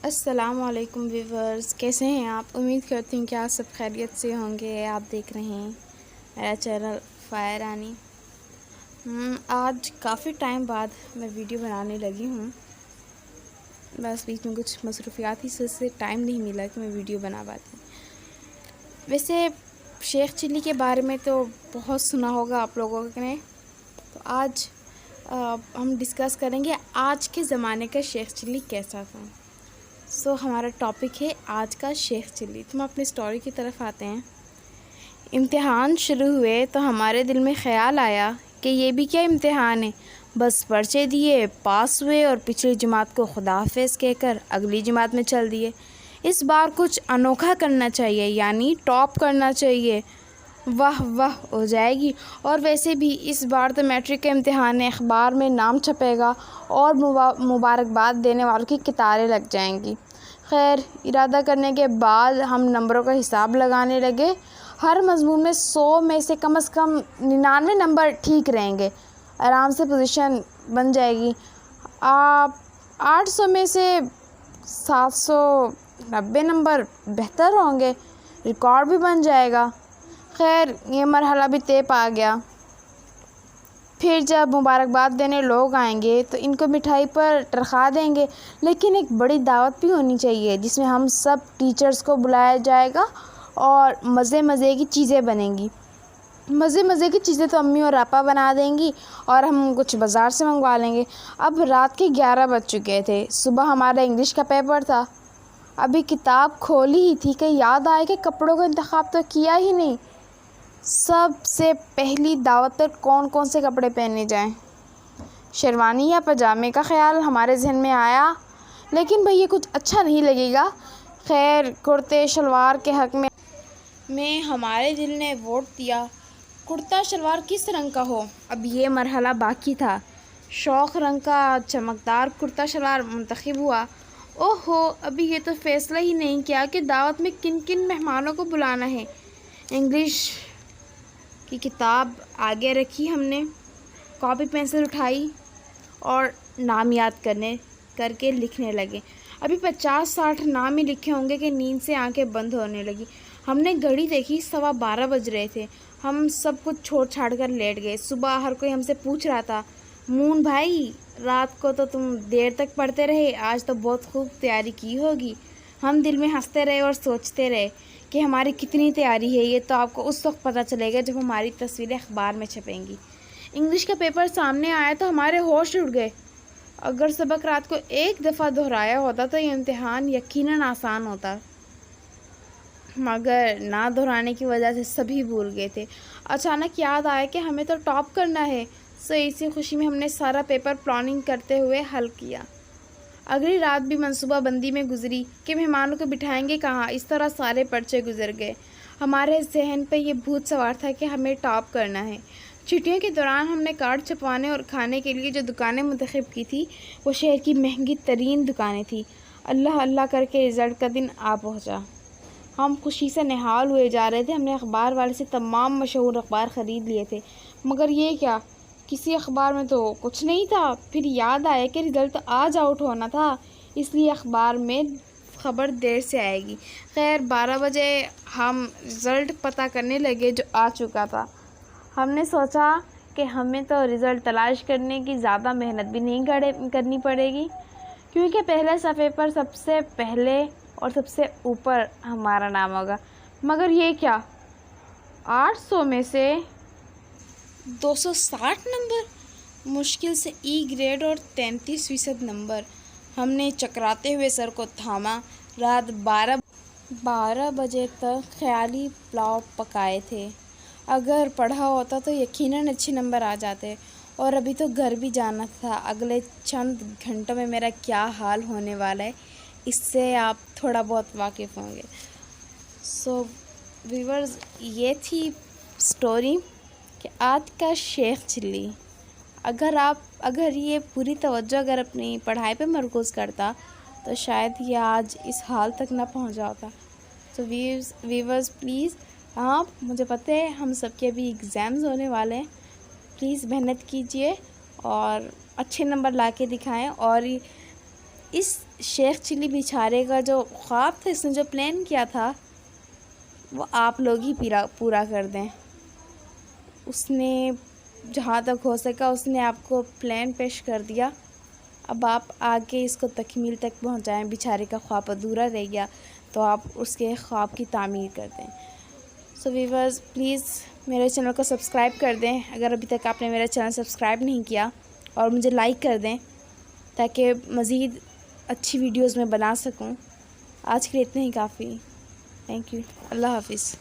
السلام علیکم ویورز، کیسے ہیں آپ؟ امید کرتی ہوں کہ آپ سب خیریت سے ہوں گے۔ آپ دیکھ رہے ہیں میرا چینل فائر رانی۔ آج کافی ٹائم بعد میں ویڈیو بنانے لگی ہوں، بس بیچ میں کچھ مصروفیات ہی سے ٹائم نہیں ملا کہ میں ویڈیو بنا پاتی۔ ویسے شیخ چلی کے بارے میں تو بہت سنا ہوگا آپ لوگوں نے، تو آج ہم ڈسکس کریں گے آج کے زمانے کا شیخ چلی کیسا تھا۔ ہمارا ٹاپک ہے آج کا شیخ چلی۔ تو ہم اپنی سٹوری کی طرف آتے ہیں۔ امتحان شروع ہوئے تو ہمارے دل میں خیال آیا کہ یہ بھی کیا امتحان ہے، بس پرچے دیے، پاس ہوئے اور پچھلی جماعت کو خدا حافظ کہہ کر اگلی جماعت میں چل دیے۔ اس بار کچھ انوکھا کرنا چاہیے، یعنی ٹاپ کرنا چاہیے، واہ واہ ہو جائے گی۔ اور ویسے بھی اس بار تو میٹرک کا امتحان ہے، اخبار میں نام چھپے گا اور مبارکباد دینے والوں کی قطاریں لگ جائیں گی۔ خیر، ارادہ کرنے کے بعد ہم نمبروں کا حساب لگانے لگے۔ ہر مضمون میں 100 میں سے کم 99 نمبر ٹھیک رہیں گے، آرام سے پوزیشن بن جائے گی۔ 800 میں سے 790 نمبر بہتر ہوں گے، ریکارڈ بھی بن جائے گا۔ خیر، یہ مرحلہ بھی طے پا گیا۔ پھر جب مبارکباد دینے لوگ آئیں گے تو ان کو مٹھائی پر تنخواہ دیں گے، لیکن ایک بڑی دعوت بھی ہونی چاہیے جس میں ہم سب ٹیچرز کو بلایا جائے گا اور مزے کی چیزیں بنیں گی۔ مزے کی چیزیں تو امی اور آپا بنا دیں گی اور ہم کچھ بازار سے منگوا لیں گے۔ اب رات کے 11 بج چکے تھے، صبح ہمارا انگلش کا پیپر تھا۔ ابھی کتاب کھولی ہی تھی کہ یاد آئے کہ کپڑوں کا انتخاب تو کیا ہی نہیں۔ سب سے پہلی دعوت پر کون سے کپڑے پہنے جائیں، شیروانی یا پاجامے کا خیال ہمارے ذہن میں آیا، لیکن بھئی یہ کچھ اچھا نہیں لگے گا۔ خیر، کرتے شلوار کے حق میں ہمارے دل نے ووٹ دیا۔ کرتا شلوار کس رنگ کا ہو، اب یہ مرحلہ باقی تھا۔ شوق رنگ کا چمکدار کرتا شلوار منتخب ہوا۔ اوہو، ابھی یہ تو فیصلہ ہی نہیں کیا کہ دعوت میں کن مہمانوں کو بلانا ہے۔ انگلش کی کتاب آگے رکھی ہم نے، کاپی پینسل اٹھائی اور نام یاد کر کے لکھنے لگے۔ ابھی 50-60 نام ہی لکھے ہوں گے کہ نیند سے آنکھیں بند ہونے لگی۔ ہم نے گھڑی دیکھی، 12:15 بج رہے تھے۔ ہم سب کچھ چھوڑ چھاڑ کر لیٹ گئے۔ صبح ہر کوئی ہم سے پوچھ رہا تھا، مون بھائی رات کو تو تم دیر تک پڑھتے رہے، آج تو بہت خوب تیاری کی ہوگی۔ ہم دل میں ہنستے رہے اور سوچتے رہے کہ ہماری کتنی تیاری ہے، یہ تو آپ کو اس وقت پتہ چلے گا جب ہماری تصویریں اخبار میں چھپیں گی۔ انگلش کا پیپر سامنے آیا تو ہمارے ہوش اڑ گئے۔ اگر سبق رات کو ایک دفعہ دہرایا ہوتا تو یہ امتحان یقیناً آسان ہوتا، مگر نہ دہرانے کی وجہ سے سبھی بھول گئے تھے۔ اچانک یاد آیا کہ ہمیں تو ٹاپ کرنا ہے، اسی خوشی میں ہم نے سارا پیپر پلاننگ کرتے ہوئے حل کیا۔ اگلی رات بھی منصوبہ بندی میں گزری کہ مہمانوں کو بٹھائیں گے کہاں، اس طرح سارے پرچے گزر گئے۔ ہمارے ذہن پہ یہ بھوت سوار تھا کہ ہمیں ٹاپ کرنا ہے۔ چھٹیوں کے دوران ہم نے کارڈ چھپوانے اور کھانے کے لیے جو دکانیں منتخب کی تھی وہ شہر کی مہنگی ترین دکانیں تھیں۔ اللہ کر کے رزلٹ کا دن آ پہنچا۔ ہم خوشی سے نہال ہوئے جا رہے تھے۔ ہم نے اخبار والے سے تمام مشہور اخبار خرید لیے تھے، مگر یہ کیا، کسی اخبار میں تو کچھ نہیں تھا۔ پھر یاد آیا کہ رزلٹ آج آؤٹ ہونا تھا، اس لیے اخبار میں خبر دیر سے آئے گی۔ خیر، 12 بجے ہم رزلٹ پتہ کرنے لگے جو آ چکا تھا۔ ہم نے سوچا کہ ہمیں تو رزلٹ تلاش کرنے کی زیادہ محنت بھی نہیں کرنی پڑے گی، کیونکہ پہلے صفحے پر سب سے پہلے اور سب سے اوپر ہمارا نام ہوگا۔ مگر یہ کیا، 800 میں سے 260 نمبر، مشکل سے ای گریڈ اور 33% نمبر۔ ہم نے چکراتے ہوئے سر کو تھاما۔ رات 12 بجے تک خیالی پلاؤ پکائے تھے۔ اگر پڑھا ہوتا تو یقیناً اچھے نمبر آ جاتے، اور ابھی تو گھر بھی جانا تھا۔ اگلے چند گھنٹوں میں میرا کیا حال ہونے والا ہے، اس سے آپ تھوڑا بہت واقف ہوں گے۔ ویورز، یہ تھی سٹوری کہ آج کا شیخ چلی۔ اگر یہ پوری توجہ اگر اپنی پڑھائی پہ مرکوز کرتا تو شاید یہ آج اس حال تک نہ پہنچا ہوتا۔ ویورز پلیز، مجھے پتہ ہے ہم سب کے ابھی ایگزامز ہونے والے ہیں، پلیز محنت کیجئے اور اچھے نمبر لا کے دکھائیں، اور اس شیخ چلی بیچارے کا جو خواب تھا، اس نے جو پلان کیا تھا وہ آپ لوگ ہی پورا کر دیں۔ اس نے جہاں تک ہو سکا اس نے آپ کو پلان پیش کر دیا، اب آپ آگے اس کو تکمیل تک پہنچائیں۔ بیچارے کا خواب ادھورا رہ گیا تو آپ اس کے خواب کی تعمیر کر دیں۔ سو ویورز پلیز میرے چینل کو سبسکرائب کر دیں اگر ابھی تک آپ نے میرا چینل سبسکرائب نہیں کیا، اور مجھے لائک کر دیں تاکہ مزید اچھی ویڈیوز میں بنا سکوں۔ آج کے لیے اتنے ہی کافی۔ Thank you. اللہ حافظ۔